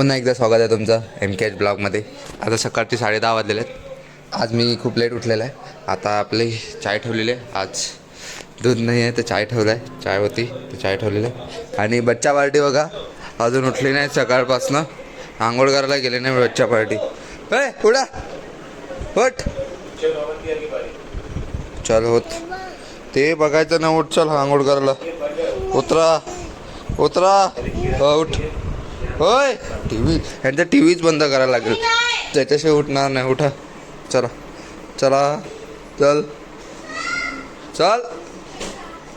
पुन्हा एकदा स्वागत आहे तुमचं MKH ब्लॉगमध्ये. आता सकाळचे 10:30 वाजलेले आहेत. आज मी खूप लेट उठलेला आहे. आता आपली चाय ठेवलेली आहे. आज दूध नाही आहे तर चाय ठेवलं आहे. चाय होती तर चाय ठेवलेलं आहे. आणि बच्चा पार्टी बघा अजून उठली नाही सकाळपासनं. आंघोळ करायला गेले नाही बच्चा पार्टी. उडा उठ चल होत ते बघायचं ना. उठ चल आंघोळ करायला. उतरा उठ. होय यांचा टी व्हीच बंद करायला लागेल त्याच्याशिवाय उठणार नाही. उठा चला चल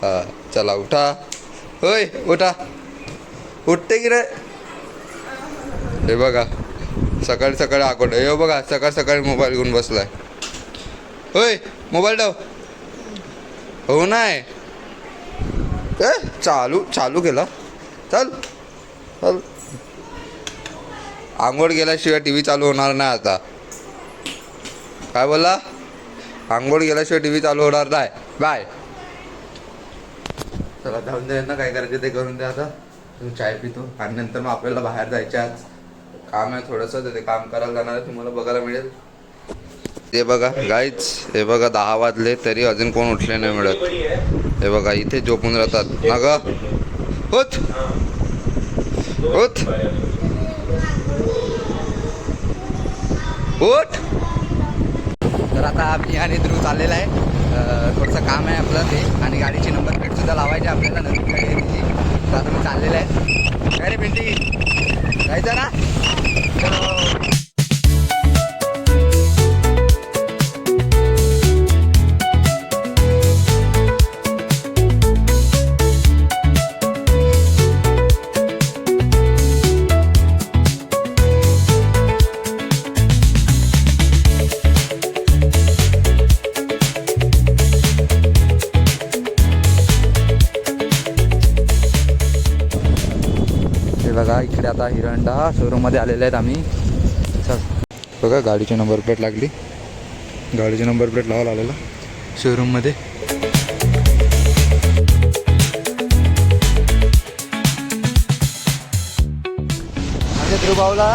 हां चला उठा. होय उठा. उठते की रे. हे बघा सकाळी सकाळी आकोट. हे बघा सकाळी मोबाईल घेऊन बसलाय. होय मोबाईल ठेव. हो नाही चालू केला. चल आंघोळ गेल्याशिवाय टी व्ही चालू होणार नाही. आता काय बोला? आंघोळ गेल्याशिवाय टी व्ही चालू होणार नाही. बाय. चला जाऊन द्या ना, काय करायचं ते करून द्या. आता तुम्ही चाय पितो आणि नंतर मग आपल्याला बाहेर जायचं. आज काम आहे थोडंसं तर ते काम करायला जाणार आहे. तुम्हाला बघायला मिळेल. ते बघा गाईच, हे बघा 10 वाजले तरी अजून कोण उठले नाही मिळत. हे बघा इथे झोपून राहतात ना ग. होत उठ. तर आता आम्ही आणि ध्रुव चाललेला आहे. थोडंसं काम आहे आपलं ते. आणि गाडीची नंबर प्लेट सुद्धा लावायची आपल्याला. नवीन गाडी आहे तिची. तर आता मी चाललेलं आहे. काय रे पिंटी जायचं ना. चलो. बघा इकडे आता हिरंडा शोरूममध्ये आलेले आहेत आम्ही. चल बघा गाडीची नंबर प्लेट लागली. गाडीची नंबर प्लेट लावायला आलेला शोरूममध्ये. म्हणजे ध्रुवभाऊला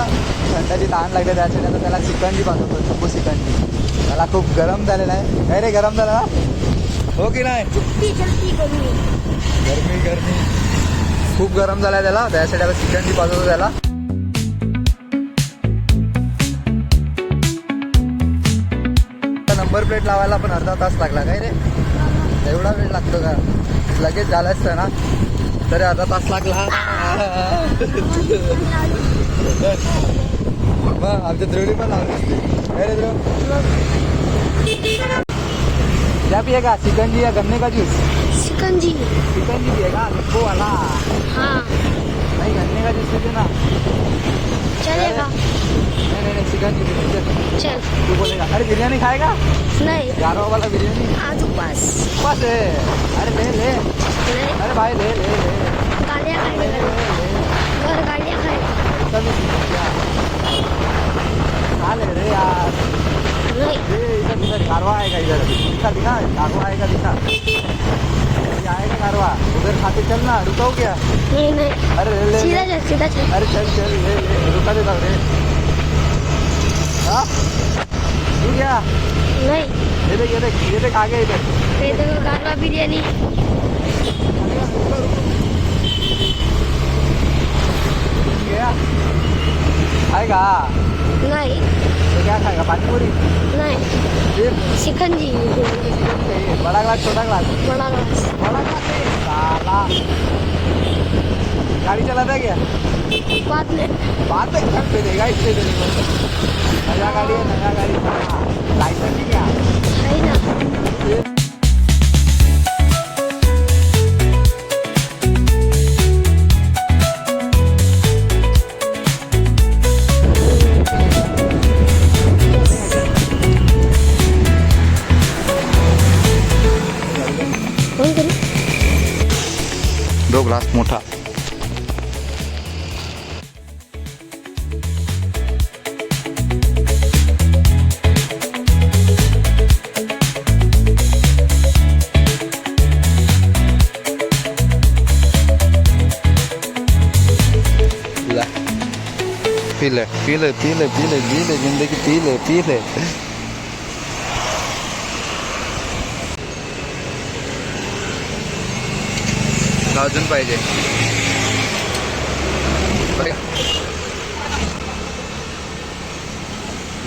थंडाची तहान लागते त्यासाठी आता त्याला सिकंजी पाठवतो. चप्पू सिकंजी. त्याला खूप गरम झालेला आहे. काय रे गरम झाला ना हो की नाही? गरमी खूप गरम झाला त्याला. त्यासाठी आता सिकंजी पाजवतो त्याला. नंबर प्लेट लावायला पण अर्धा तास लागला. काय रे एवढा वेळ लागतो का? लगेच झालं असतं ना तरी अर्धा तास लागला. मग आमच्या ध्रुवनी पण लावली असते. काय रे ध्रुव क्या पिएगा? सिकंजी या गन्ने का जूस? सिकंजी पिएगा नींबू वाला? हाँ. नहीं गन्ने का जूस पीजिए ना. चलेगा. नहीं सिकंजी पीजिए. चल. तू बोलेगा अरे बिरयानी खाएगा? नहीं. 11 वाला बिरयानी आज उपास है. अरे ले. अरे भाई ले. गालियाँ खाएगा. गालियाँ खाएगा. खा ले रे यार. इधर कारवा आएगा. इधर दिखा कारवा आएगा. दिखा आएगा कारवा. उधर खाते चल ना. रुका हो क्या? नहीं. अरे ले सीधा चल. अरे चल ले रुका देता रे. हाँ तू क्या? नहीं ये देख आ गया इधर. ये देखो कारवा बिरयानी. गया आएगा? नहीं. तो क्या खाएगा? पानीपुरी? नहीं. फिर सिकंजी. बड़ा ग्लास छोटा ग्लास? बड़ा ग्लास. साला गाड़ी चलाता है क्या? बाद में घर पे देगा. इससे देगा. नया गाड़ी है. लाइसेंस ही क्या है ना. दो ग्लास मोठा. पीले पीले पीले पीले पीले जिंदगी पीले पीले. अजून पाहिजे.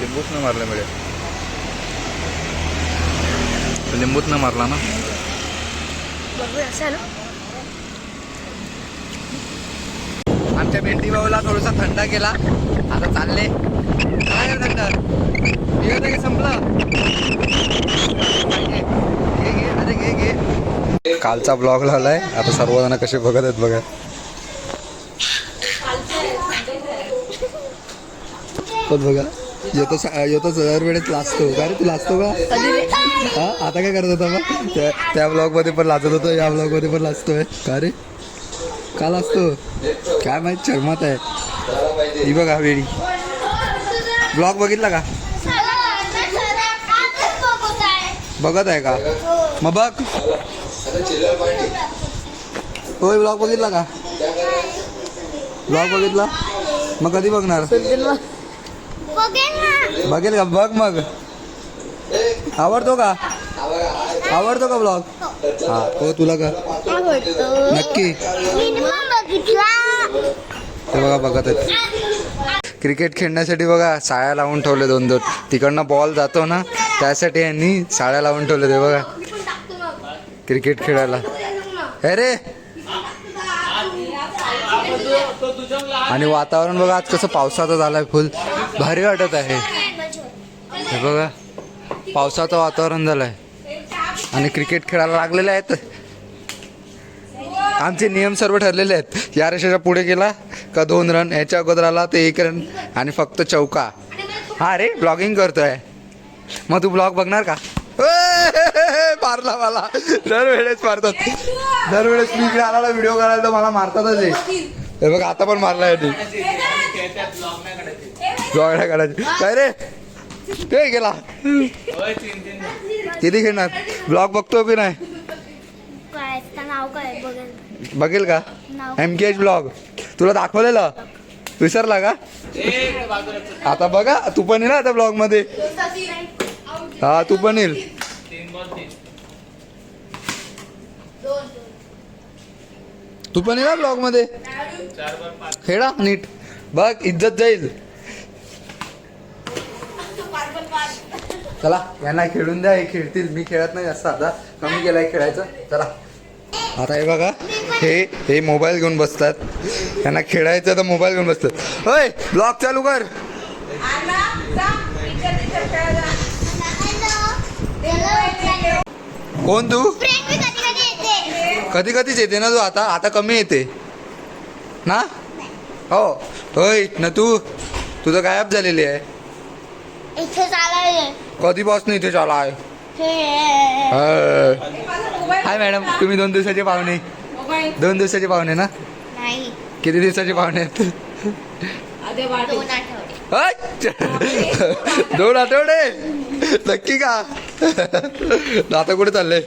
लिंबूच न मारलं मिळेल. लिंबूच न मारला ना. आमच्या भेंडी भाऊला थोडासा थंडा केला. आता चालले काय थंड की संपलं. घे घे घे. कालचा ब्लॉग लावलाय. आता सर्वजण कसे बघत आहेत बघा. बघा येतो दर वेळेस लाजतो. का रे तू लाजतो का? हा आता काय करत होता मग? त्या ब्लॉग मध्ये पण लाजत होतो, या ब्लॉग मध्ये पण लाजतोय. का रे का लाजतो? काय माहित शर्मात आहे. ही बघा वेळी ब्लॉग बघितला का? बघत आहे का? मग बघ. होय ब्लॉग बघितला का? ब्लॉग बघितला मग कधी बघणार? बघेल का? बघ मग. आवडतो का? आवडतो का ब्लॉग? हा हो तुला का? नक्की. ते बघा बघत आहेत. क्रिकेट खेळण्यासाठी बघा साळ्या लावून ठेवले 2-2. तिकडनं बॉल जातो ना त्यासाठी यांनी साळ्या लावून ठेवले. ते बघा क्रिकेट खेळायला. अरे आणि वातावरण बघा आज कसं पावसाचं झालंय. फुल भारी वाटत आहे. हे बघा पावसाचं वातावरण झालंय आणि क्रिकेट खेळायला लागलेले आहेत. आमचे नियम सर्व ठरलेले आहेत. या रेषेच्या पुढे गेला का 2 रन, याच्या अगोदर आला तर 1 रन आणि फक्त चौका. हा रे ब्लॉगिंग करतोय. मग तू ब्लॉग बघणार का? मारला मला. दरवेळेस मारतात. दरवेळेस मी इकडे आला व्हिडिओ करायला तर मला मारतातच. हे बघ आता पण मारला आहे. ब्लॉग नाही काढायचे. काय रे ते गेला. किती खेळणार? ब्लॉग बघतो की नाही? बघेल का? MKH ब्लॉग तुला दाखवलेलं विसरला का? आता बघा तू पण येईल आता ब्लॉग मध्ये. हा तू पण येईल. तू पण येईल ब्लॉग मध्ये. खेळा नीट बघ इज्जत जाईल. चला यांना खेळून द्या. हे खेळतील. मी खेळत नाही जास्त. आता कमी केलाय खेळायचं. चला आता हे बघा हे मोबाईल घेऊन बसतात. त्यांना खेळायचं तर मोबाईल घेऊन बसतात. होय ब्लॉग चालू कर. कोण तू? कधी कधीच येते ना तू. आता कमी येते ना. हो होय ना. तू तर गायब झालेली आहे. कधीपासून इथे चाला आहे? हाय मॅडम तुम्ही 2 दिवसाचे पाहुणे. 2 दिवसाचे पाहुणे ना? किती दिवसाचे पाहुणे आहेत? 2 आठवडे. नक्की का? आता कुठे चाललंय?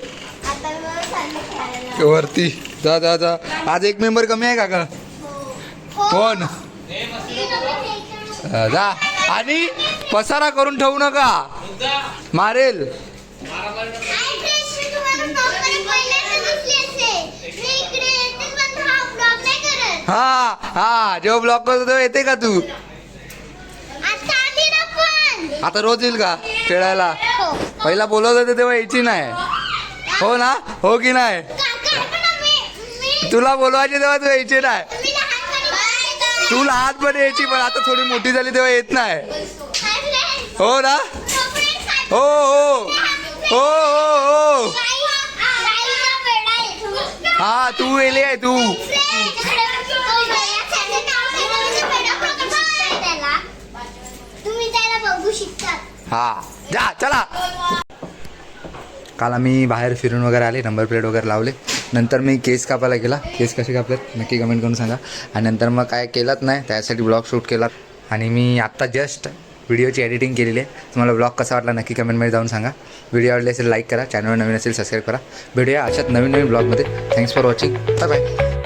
वरती जा जा जा. आज 1 मेंबर कमी आहे का? कोण? जा. आणि पसारा करून ठेवू नका. मारेल. हा हा जेव्हा ब्लॉक करतो तेव्हा येते का तू? आता रोज येईल का खेळायला? पहिला बोलवत होते तेव्हा यायची नाही. हो ना? हो की नाही? तुला बोलवायचे तेव्हा तू यायची नाही. तू लहानपणी यायची पण आता थोडी मोठी झाली तेव्हा येत नाही. हो ना? हो हो हो हो. हा तू येले आहे तू. हा जा चला. काल आम्ही बाहेर फिरून वगैरे आले. नंबर प्लेट वगैरे लावले. नंतर मी केस कापायला गेला. केस कसे कापलेत नक्की कमेंट करून सांगा. आणि नंतर मग काय केलंच नाही. त्यासाठी ब्लॉग शूट केला. आणि मी आत्ता जस्ट व्हिडिओची एडिटिंग केलेली आहे. तुम्हाला ब्लॉग कसा वाटला नक्की कमेंटमध्ये जाऊन सांगा. व्हिडिओ आवडले असेल लाईक करा. चॅनलवर नवीन असेल सबस्क्राईब करा. भेटूया अशाच नवीन ब्लॉगमध्ये. Thanks for watching. Bye bye.